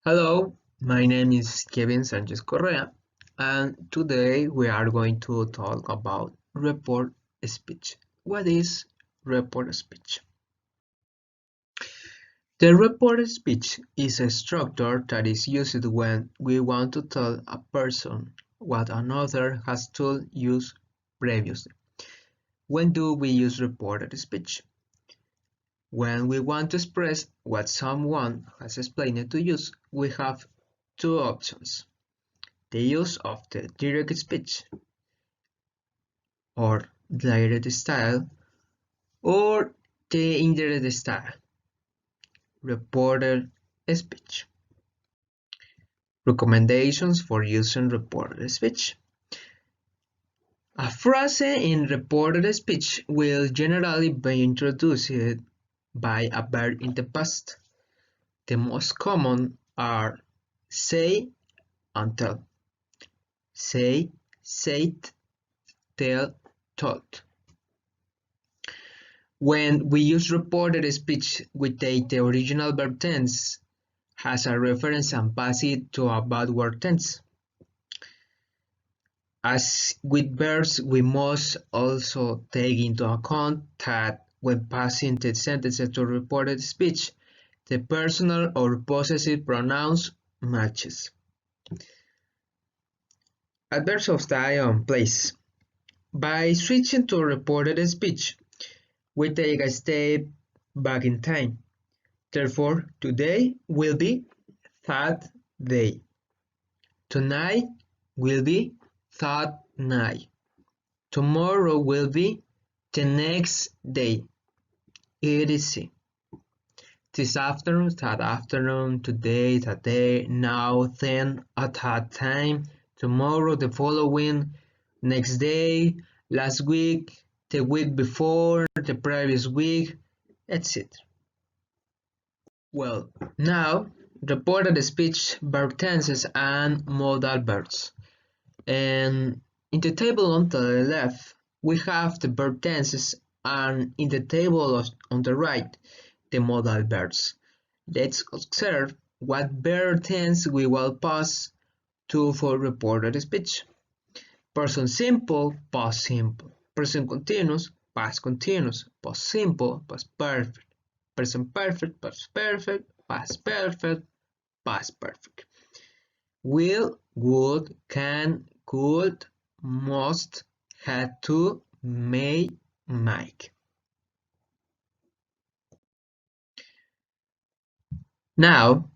Hello, my name is Kevin Sanchez Correa, and today we are going to talk about report speech. What is report speech? The report speech is a structure that is used when we want to tell a person what another has told us previously. When do we use reported speech? When we want to express what someone has explained to us, we have two options. The use of the direct speech or direct style or the indirect style, reported speech. Recommendations for using reported speech. A phrase in reported speech will generally be introduced by a verb in the past. The most common are say and tell. Say, said, tell, told. When we use reported speech, we take the original verb tense as a reference and pass it to a backward tense. As with verbs, we must also take into account that when passing the sentences to reported speech, the personal or possessive pronouns matches. Adverbs of time and place. By switching to reported speech, we take a step back in time. Therefore, today will be that day. Tonight will be that night. Tomorrow will be the next day. etc. This afternoon, that afternoon, today, that day, now, then, at that time, tomorrow, the following, next day, last week, the week before, the previous week, etc. Well, now, reported speech, verb tenses, and modal verbs. And in the table on the left, we have the verb tenses, and in the table on the right, the modal verbs. Let's observe what verb tense we will pass to for reported speech. Present simple, past simple. Present continuous, past continuous. Past simple, past perfect. Present perfect, past perfect, past perfect, past perfect. Will, would, can, could, must, had to, may, might. Now,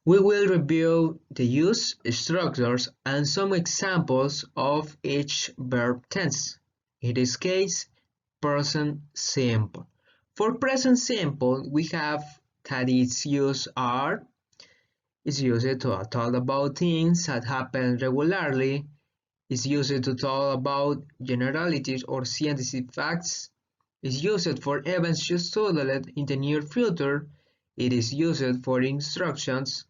we will review the use, structures, and some examples of each verb tense. In this case, present simple. For present simple, we have that its use are is used to talk about things that happen regularly, is used to talk about generalities or scientific facts, is used for events scheduled in the near future, it is used for instructions,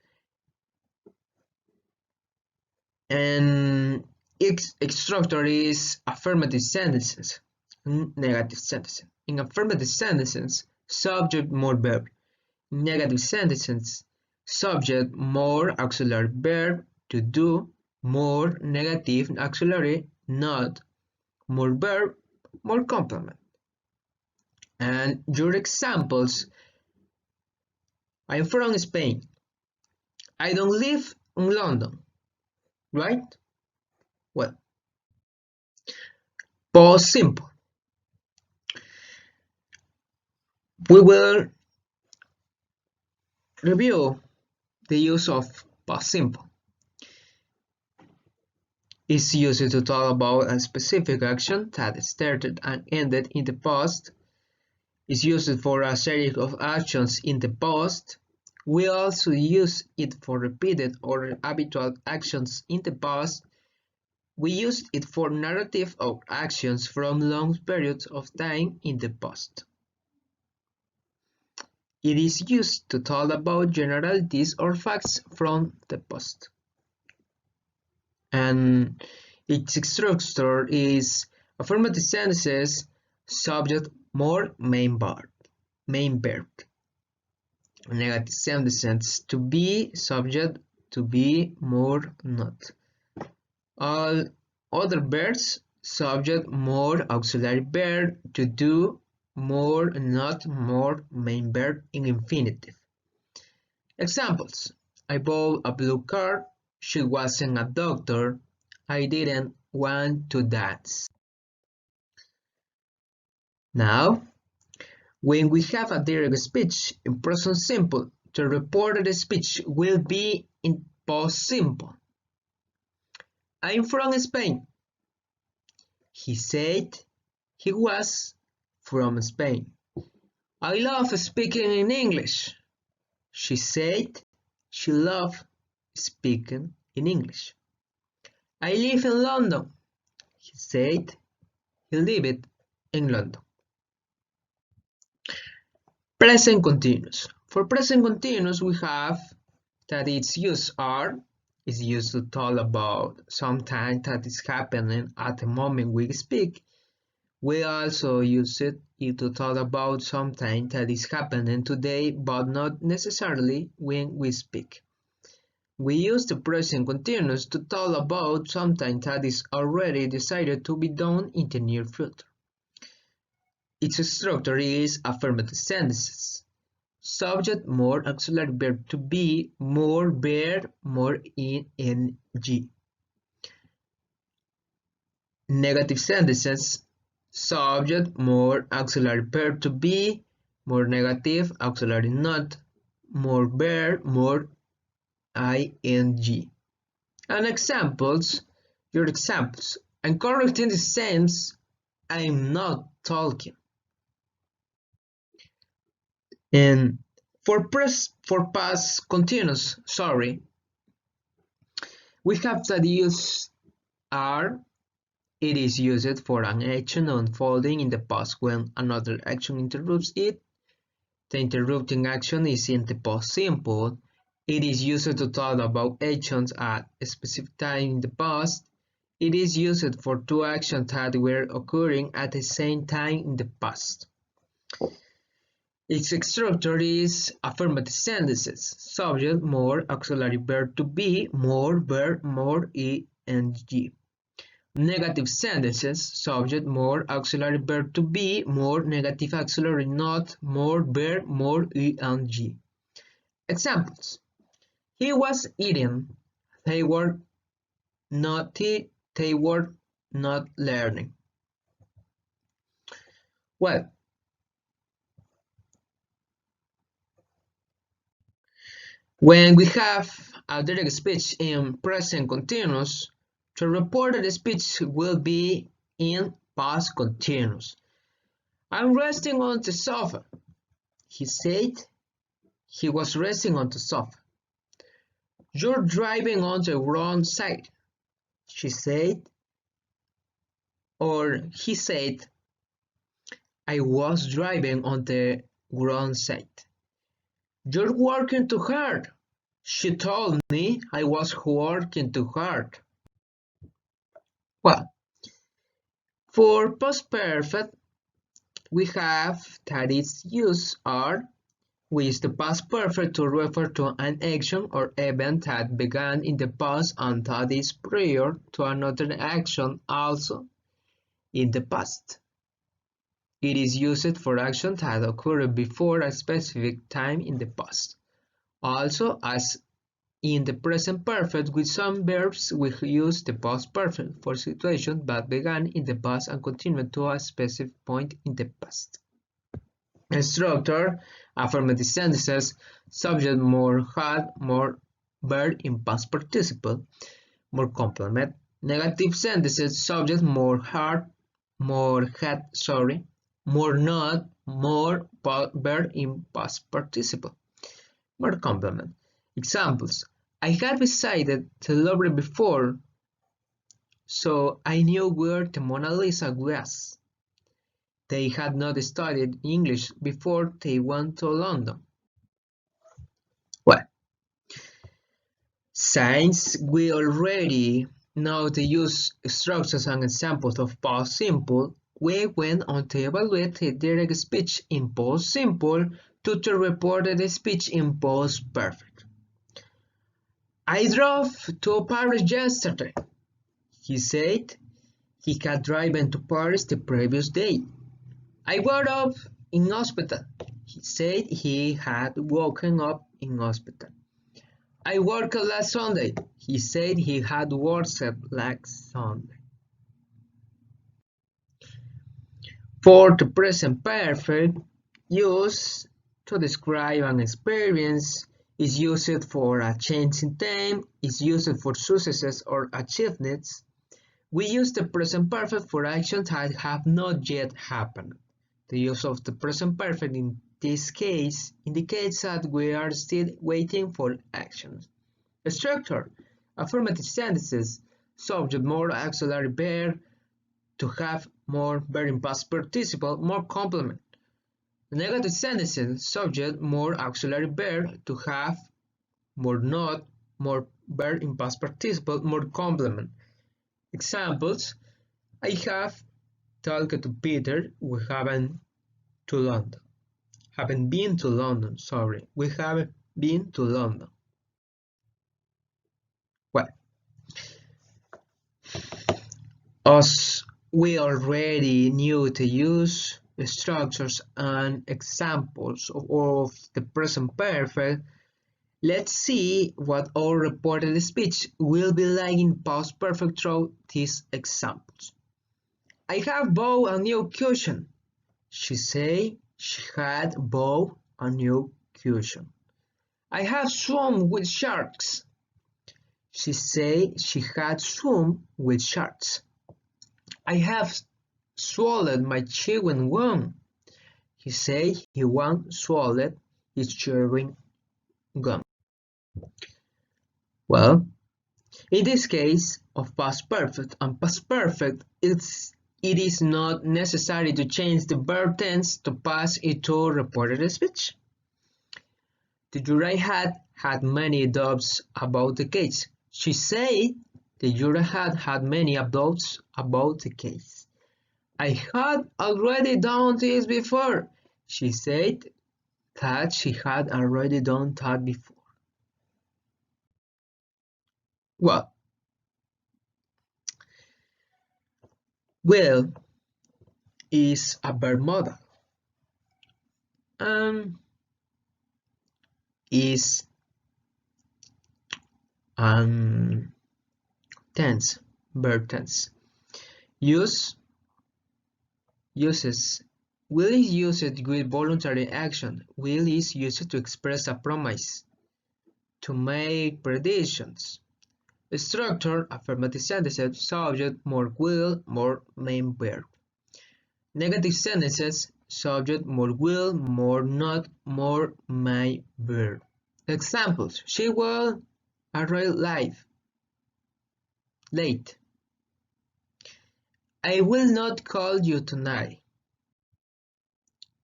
and its structure is affirmative sentences, negative sentences. In affirmative sentences, subject more verb. In negative sentences, subject more auxiliary verb to do, more negative auxiliary not, more verb, more complement. And your examples: I'm from Spain. I don't live in London, right? Well, past simple. We will review the use of past simple. It's used to talk about a specific action that started and ended in the past. It's used for a series of actions in the past. We also use it for repeated or habitual actions in the past. We use it for narrative of actions from long periods of time in the past. It is used to talk about generalities or facts from the past. And its structure is affirmative sentences, subject more main verb. Negative sentences: to be, subject, to be, more, not. All other verbs: subject, more, auxiliary verb, to do, more, not, more, main verb in infinitive. Examples: I bought a blue car. She wasn't a doctor. I didn't want to dance. Now, when we have a direct speech in present simple, the reported speech will be in past simple. I'm from Spain. He said he was from Spain. I love speaking in English. She said she loved speaking in English. I live in London. He said he lived in London. Present continuous. For present continuous, we have that its use are is used to talk about something that is happening at the moment we speak. We also use it to talk about something that is happening today, but not necessarily when we speak. We use the present continuous to talk about something that is already decided to be done in the near future. Its structure is affirmative sentences. Subject, more, auxiliary verb to be, more, verb, more, ing. Negative sentences: subject, more, auxiliary verb to be, more, negative, auxiliary not, more, verb, more, ing. And examples: your examples: I'm correcting the sense, I'm not talking. And for past continuous, we have that use are. It is used for an action unfolding in the past when another action interrupts it. The interrupting action is in the past simple. It is used to talk about actions at a specific time in the past. It is used for two actions that were occurring at the same time in the past. Its structure is affirmative sentences. Subject, more, auxiliary verb to be, more, verb, more, ing. Negative sentences: subject, more, auxiliary verb to be, more, negative auxiliary not, more, verb, more, ing. Examples: he was eating, they were not learning. Well, when we have a direct speech in present continuous, the reported speech will be in past continuous. I'm resting on the sofa. He said he was resting on the sofa. You're driving on the wrong side. She said, or he said, I was driving on the wrong side. You're working too hard. She told me I was working too hard. Well, for past perfect, we have that its use are. We use the past perfect to refer to an action or event that began in the past and that is prior to another action also in the past. It is used for actions that occurred before a specific time in the past. Also, as in the present perfect, with some verbs we use the past perfect for situations that began in the past and continued to a specific point in the past. Structure: affirmative sentences. Subject, more, had, more, verb in past participle, more, complement. Negative sentences: subject, more, had, more, had, more, not, more, verb in past participle, more, complement. Examples: I had visited the Louvre before, so I knew where the Mona Lisa was. They had not studied English before they went to London. Well, since we already know the use structures and examples of past simple, we went on to evaluate the direct speech in past simple Tutor reported the speech in past perfect. I drove to Paris yesterday. He said he had driven to Paris the previous day. I woke up in hospital. He said he had woken up in hospital. I worked last Sunday. He said he had worked last Sunday. For the present perfect, use to describe an experience, is used for a change in time, is used for successes or achievements. We use the present perfect for actions that have not yet happened. The use of the present perfect in this case indicates that we are still waiting for actions. Structure: affirmative sentences, subject more auxiliary verb, to have more verb in past participle, more complement. Negative sentences, subject more auxiliary verb, to have more not, more verb in past participle, more complement. Examples: I have talked to Peter. We haven't been to London. We haven't been to London. Well, as we already knew to use structures and examples of the present perfect, let's see what our reported speech will be like in past perfect through these examples. I have bought a new cushion. She said she had bought a new cushion. I have swum with sharks. She said she had swum with sharks. I have swallowed my chewing gum. He said he once swallowed his chewing gum. Well, in this case of past perfect and past perfect, it is not necessary to change the verb tense to pass it to reported speech. The jury had many doubts about the case. She said the jury had many doubts about the case. I had already done this before. She said that she had already done that before. Well, will is a verb modal. Is tense, verb tense. Uses. Will is used with voluntary action. Will is used to express a promise, to make predictions. Structure: affirmative sentences, subject more will, more main verb. Negative sentences, subject more will, more not, more main verb. Examples: she will arrive late. I will not call you tonight.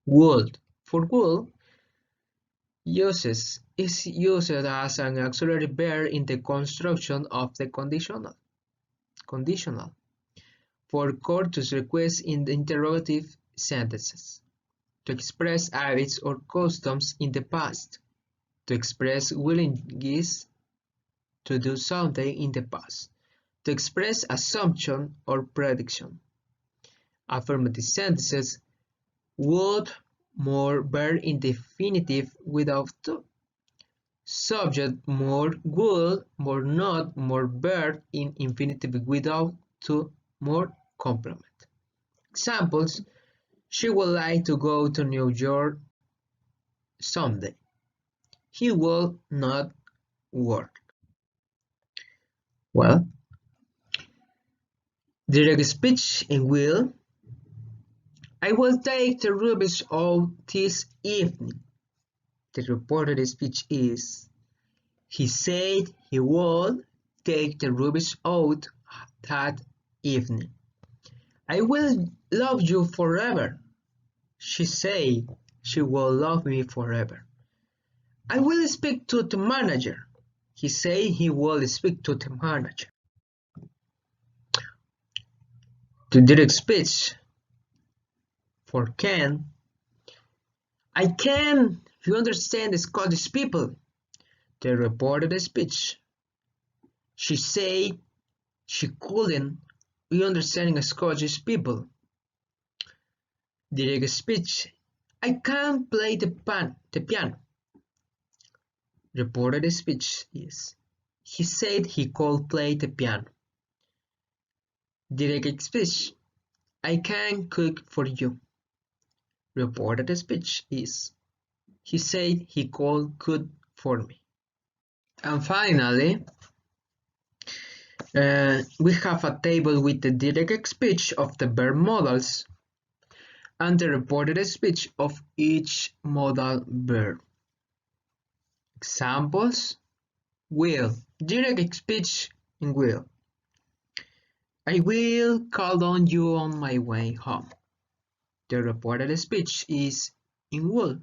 Would, for would, is used as an auxiliary verb in the construction of the conditional. For courteous requests in the interrogative sentences. To express habits or customs in the past. To express willingness to do something in the past. To express assumption or prediction. Affirmative sentences would, more verb in the infinitive without to. Subject more would, more not, more verb in infinitive without to, more complement. Examples: she would like to go to New York someday. He will not work. Well, direct speech in will. I will take the rubbish out this evening. The reported speech is: he said he would take the rubbish out that evening. I will love you forever. She said she will love me forever. I will speak to the manager. He said he will speak to the manager. The direct speech for can. I can you understand the Scottish people, the reported speech. She said she couldn't we understand Scottish people. Direct speech. I can't play the piano. Reported speech is he said he could play the piano. Direct speech. I can cook for you. Reported speech is he said he could cook for me. And finally, we have a table with the direct speech of the verb modals and the reported speech of each modal verb. Examples: will, direct speech in will. I will call on you on my way home. The reported speech is in will.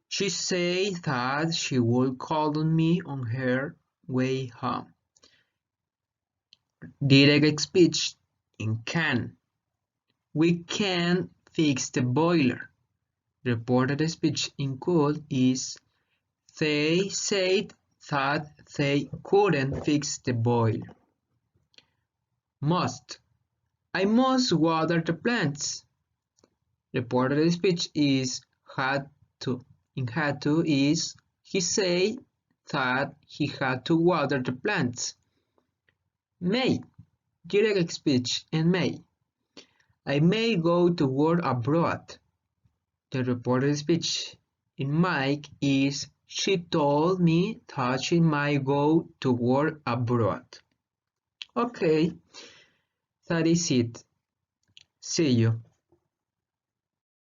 She said that she would call on me on her way home. Direct speech in can. We can fix the boiler. Reported speech in could is they said that they couldn't fix the boiler. Must. I must water the plants. Reported speech is had to. In had to is he said that he had to water the plants. May. Direct speech in may. I may go to work abroad. The reported speech in Mike is she told me that she might go to work abroad. Okay, that is it. See you.